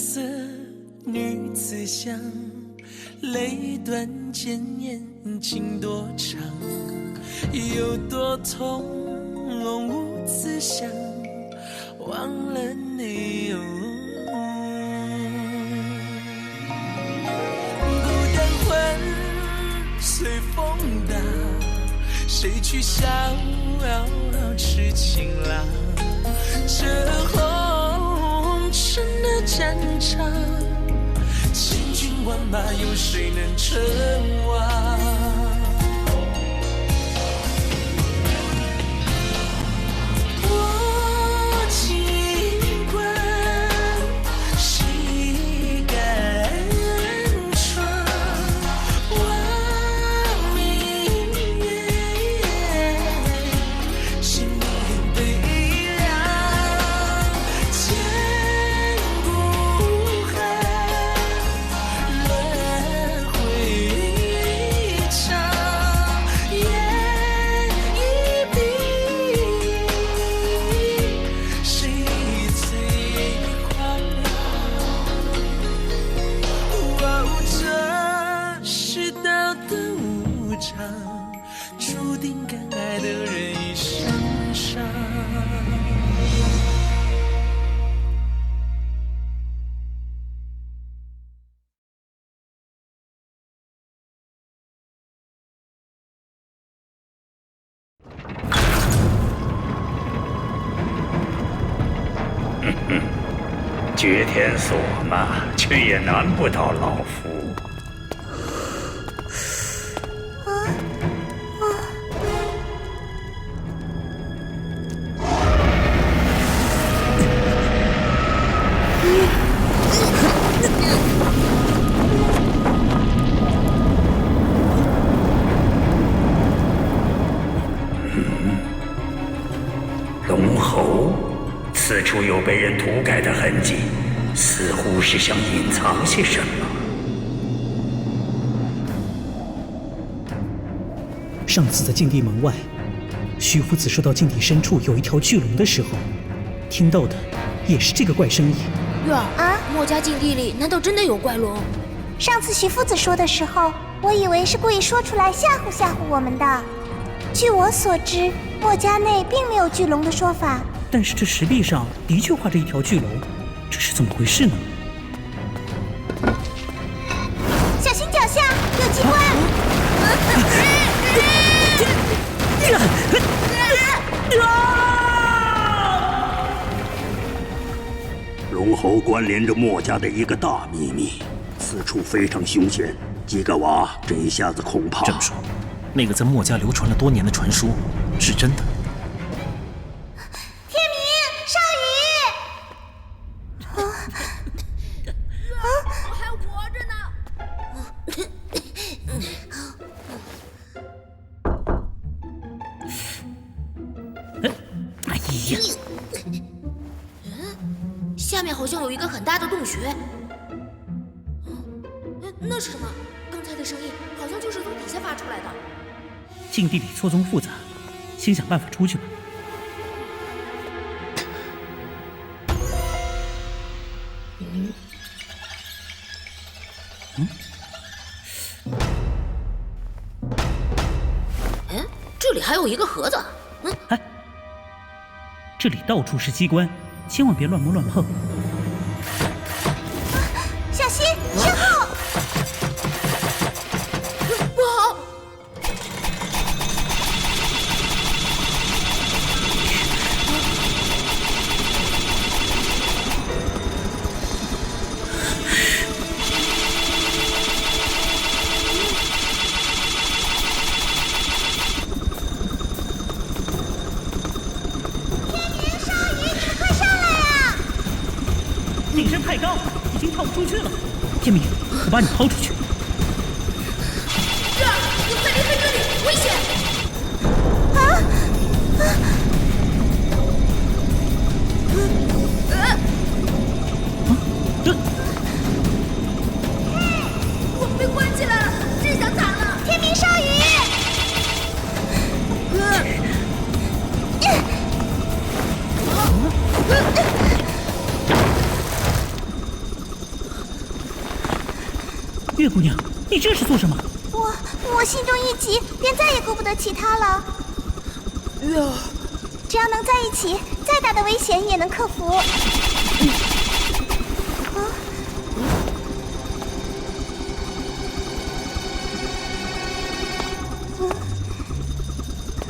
色女子香，泪断剑眼情多长，有多痛无自想，忘了你孤单魂随风荡，谁去逍遥痴情郎？这红尘的战场，千军万马，有谁能称王？我尽管谁敢闯？望明月，心里悲凉，千古恨，轮回长，眼一闭，谁最狂妄？这世道的无常，注定敢爱的人一生伤。绝天锁嘛，却也难不倒老夫。龙喉，此处有被人涂改的痕迹，似乎是想隐藏些什么。上次在禁地门外，徐夫子说到禁地深处有一条巨龙的时候，听到的也是这个怪声音。月儿啊，墨家禁地里难道真的有怪龙？上次徐夫子说的时候，我以为是故意说出来吓唬吓唬我们的。据我所知，墨家内并没有巨龙的说法。但是这石壁上的确画着一条巨龙，这是怎么回事呢？小心脚下有机关！龙喉关联着墨家的一个大秘密，此处非常凶险。吉格瓦，这一下子恐怕……这么说，那个在墨家流传了多年的传说是真的？天明，少羽！我还活着呢。哎呀！下面好像有一个很大的洞穴。那是什么？刚才的声音好像就是从底下发出来的。禁地里错综复杂，先想办法出去吧。哎，这里还有一个盒子。哎，这里到处是机关，千万别乱摸乱碰。小心，身后！不好！顶身太高，已经跳不出去了。天明，我把你抛出去。这儿，你快离开这里，危险！我们被关起来了，真想惨了！天明少羽！月姑娘，你这是做什么？我心中一急，便再也顾不得其他了。月儿，只要能在一起，再大的危险也能克服。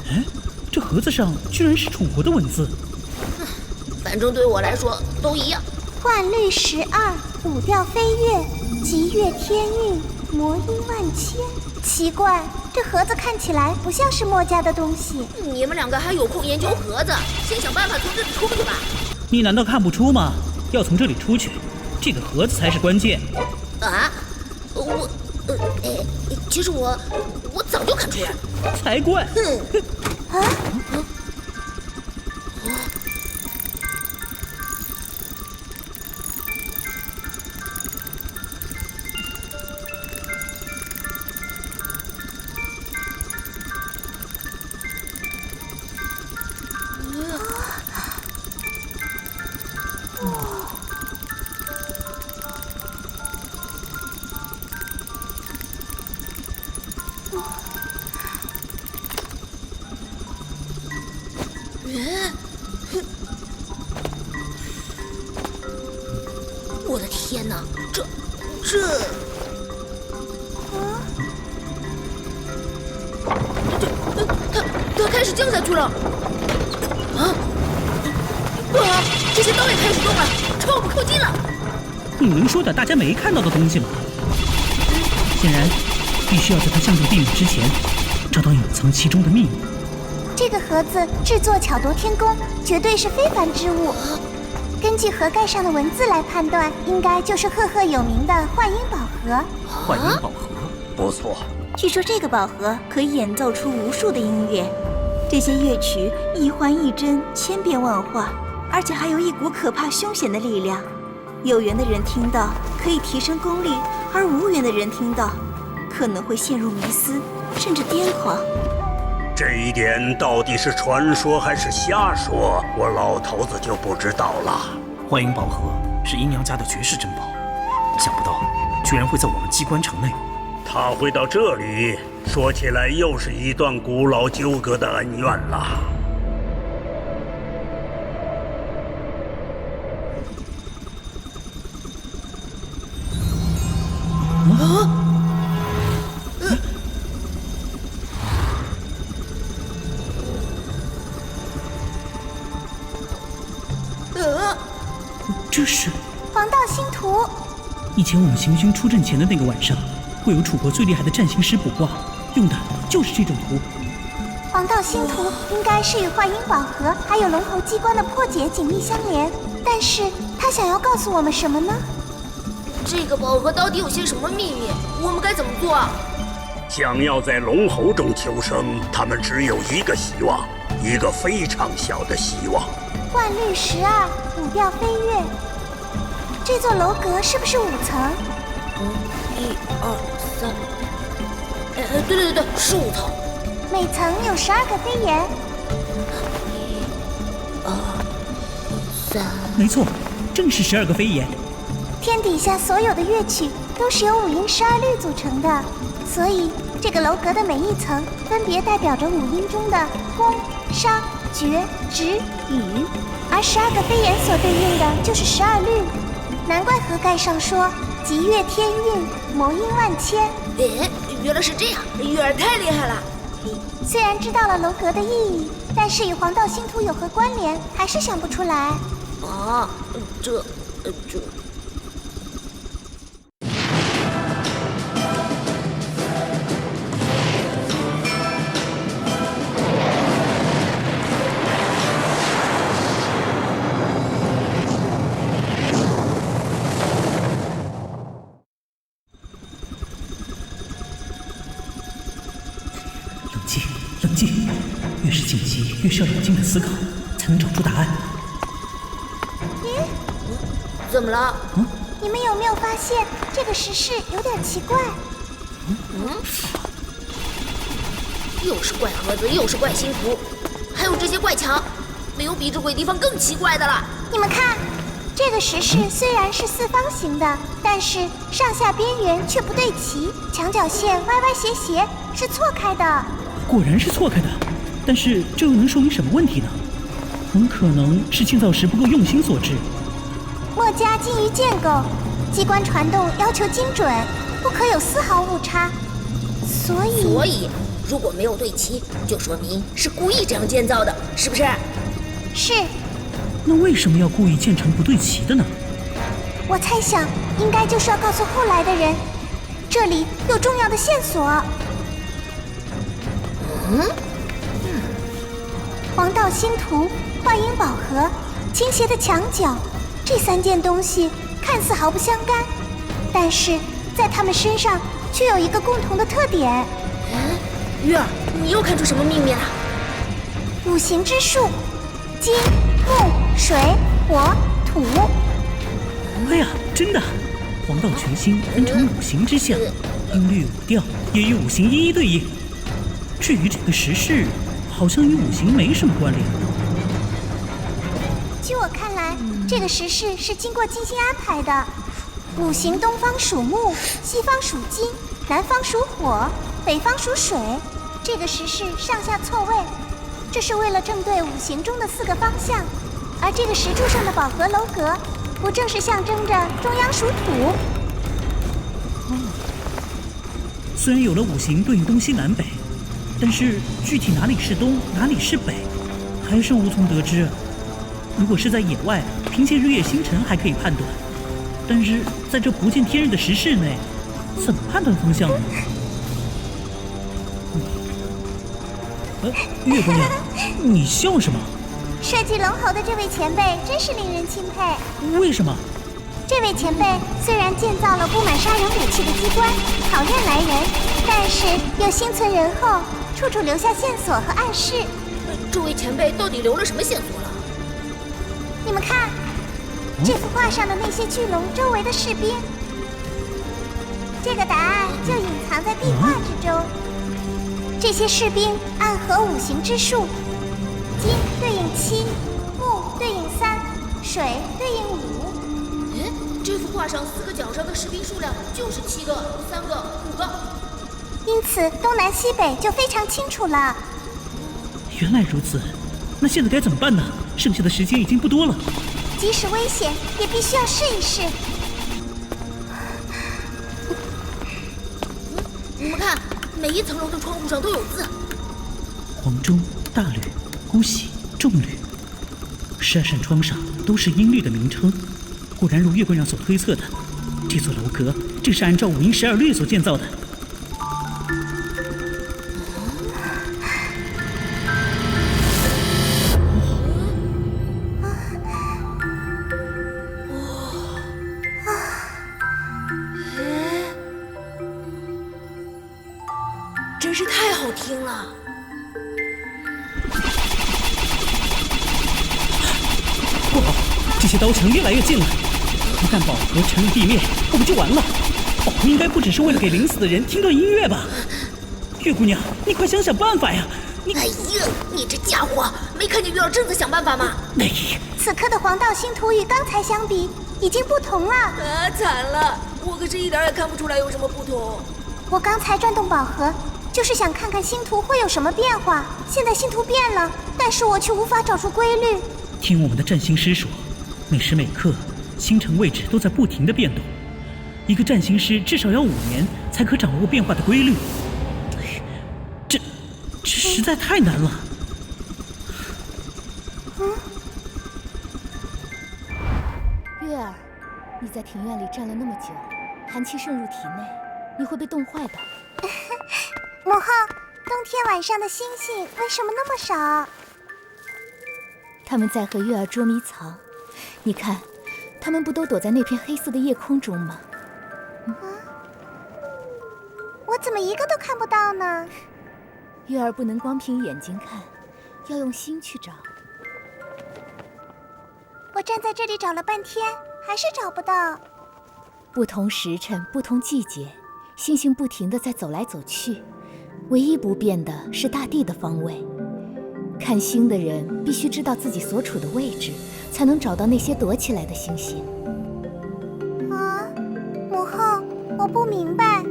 哎，这盒子上居然是楚国的文字。反正对我来说都一样。万律12，五调飞跃，极乐天韵，魔音万千。奇怪，这盒子看起来不像是墨家的东西。你们两个还有空研究盒子，先想办法从这里出去吧。你难道看不出吗？要从这里出去，这个盒子才是关键。啊？其实我早就看出来了。才怪！我的天哪，这它开始降下去了！啊！这些刀也开始动了，朝我们靠近了！你能说点大家没看到的东西吗？显然，必须要在它降入地面之前，找到隐藏其中的秘密。这个盒子制作巧夺天工，绝对是非凡之物。根据盒盖上的文字来判断，应该就是赫赫有名的幻音宝盒。幻音宝盒，不错。据说这个宝盒可以演奏出无数的音乐，这些乐曲一环一真，千变万化，而且还有一股可怕凶险的力量。有缘的人听到可以提升功力，而无缘的人听到可能会陷入迷思，甚至癫狂。这一点到底是传说还是瞎说，我老头子就不知道了。幻音宝盒是阴阳家的绝世珍宝，想不到居然会在我们机关城内。他会到这里，说起来又是一段古老纠葛的恩怨了。这是黄道星图。以前我们行军出阵前的那个晚上，会有楚国最厉害的占星师卜卦，用的就是这种图。黄道星图应该是与幻音宝盒还有龙头机关的破解紧密相连，但是他想要告诉我们什么呢？这个宝盒到底有些什么秘密？我们该怎么做啊？想要在龙喉中求生，他们只有一个希望，一个非常小的希望。万律12，五调飞跃。这座楼阁是不是5层？1、2、3。对，是5层。每层有12个飞檐。1、2、3。没错，正是12个飞檐。天底下所有的乐曲都是由5音12律组成的，所以这个楼阁的每一层分别代表着5音中的宫、商、角、徵、羽，而12个飞檐所对应的就是12律。难怪盒盖上说极乐天韵，魔音万千。原来是这样，月儿太厉害了。虽然知道了楼阁的意义，但是与黄道星图有何关联，还是想不出来。啊，这。冷静，越是紧急，越是要冷静的思考，才能找出答案。咦？怎么了？你们有没有发现这个石室有点奇怪？又是怪盒子，又是怪星图，还有这些怪墙，没有比这鬼地方更奇怪的了。你们看，这个石室虽然是四方形的，但是上下边缘却不对齐，墙角线歪歪斜斜，是错开的。果然是错开的，但是这又能说明什么问题呢？很可能是建造时不够用心所致。墨家精于建构，机关传动要求精准，不可有丝毫误差。所以如果没有对齐，就说明是故意这样建造的，是不是？是。那为什么要故意建成不对齐的呢？我猜想，应该就是要告诉后来的人，这里有重要的线索。黄道星图、幻影宝盒、倾斜的墙角，这3件东西看似毫不相干，但是在他们身上却有一个共同的特点。月儿，你又看出什么秘密了？5行之术，金、木、水、火、土。哎呀，真的！黄道全星分成5行之象，音律5调也与5行一一对应。至于这个石室，好像与5行没什么关联。据我看来，这个石室是经过精心安排的。5行东方属木，西方属金，南方属火，北方属水。这个石室上下错位，这是为了正对5行中的4个方向。而这个石柱上的宝盒楼阁，不正是象征着中央属土？虽然有了5行对应东西南北，但是具体哪里是东，哪里是北，还是无从得知。如果是在野外，凭借日月星辰还可以判断，但是在这不见天日的石室内，怎么判断方向呢？月姑娘，你笑什么？设计龙喉的这位前辈真是令人钦佩。为什么？这位前辈虽然建造了布满杀人武器的机关，考验来人，但是又心存仁厚，处处留下线索和暗示。这位前辈到底留了什么线索了？你们看，这幅画上的那些巨龙周围的士兵，这个答案就隐藏在壁画之中。这些士兵暗合5行之术，金对应7，木对应3，水对应5。这幅画上4个角上的士兵数量就是7个、3个、5个，因此东南西北就非常清楚了。原来如此，那现在该怎么办呢？剩下的时间已经不多了。即使危险，也必须要试一试。你们看，每一层楼的窗户上都有字：黄钟、大吕、姑喜、重吕。12扇窗上都是音律的名称。果然如月姑娘所推测的，这座楼阁正是按照5音12律所建造的。真是太好听了！不好，这些刀墙越来越近了。一旦宝盒沉入地面，我们就完了。宝盒应该不只是为了给临死的人听段音乐吧？月姑娘，你快想想办法呀！哎呀，你这家伙，没看见月儿正在想办法吗？此刻的黄道星图与刚才相比，已经不同了。惨了，我可是一点也看不出来有什么不同。我刚才转动宝盒，就是想看看星图会有什么变化。现在星图变了，但是我却无法找出规律。听我们的占星师说，每时每刻星辰位置都在不停的变动，一个占星师至少要5年才可掌握变化的规律。这实在太难了。月儿，你在庭院里站了那么久，寒气渗入体内，你会被冻坏的。母后，冬天晚上的星星为什么那么少？他们在和月儿捉迷藏，你看，他们不都躲在那片黑色的夜空中吗？我怎么一个都看不到呢？月儿不能光凭眼睛看，要用心去找。我站在这里找了半天，还是找不到。不同时辰，不同季节，星星不停地在走来走去，唯一不变的是大地的方位。看星的人必须知道自己所处的位置，才能找到那些躲起来的星星。啊，母后，我不明白。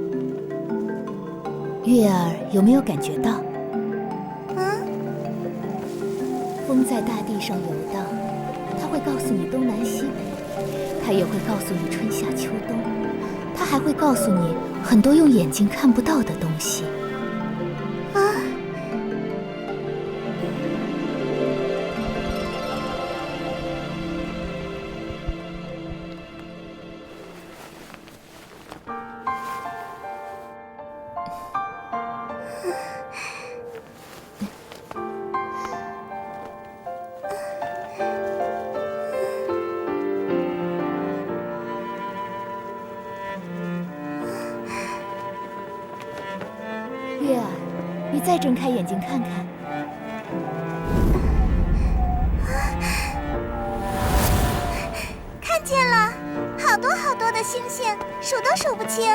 月儿有没有感觉到？风在大地上游荡，它会告诉你东南西北，它也会告诉你春夏秋冬，它还会告诉你很多用眼睛看不到的东西。月儿，你再睁开眼睛看看。看见了，好多好多的星星，数都数不清，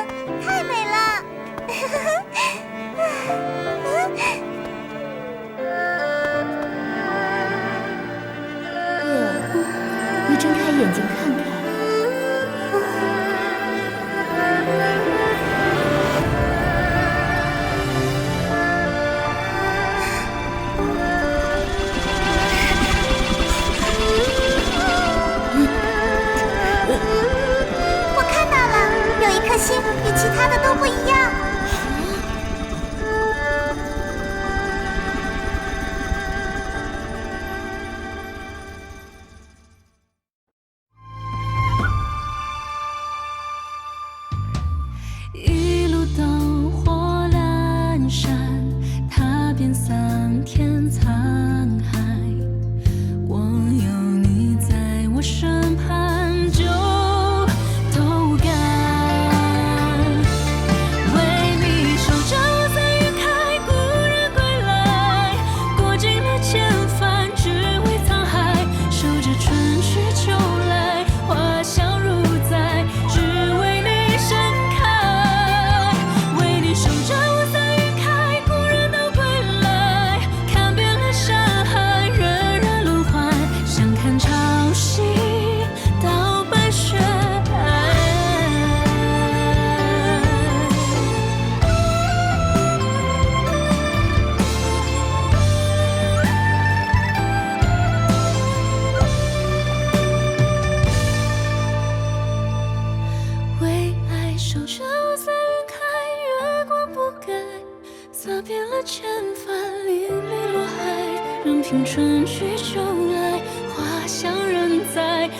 太美了。月儿，你睁开眼睛看看。星与其他的都不一样。一路灯火阑珊，踏遍桑田沧海。我有你在我身旁，就都敢。为你守着我在云开，故人归来，过尽了千帆，只为沧海。守着春去秋来，花香如在，只为你盛开。为你守着我在云开，故人都归来，看遍了山海，人人轮换，相看潮汐到白雪。为爱守着我在云开，月光不改，洒遍了千帆，沥沥落海，任凭春去秋来，花香仍在。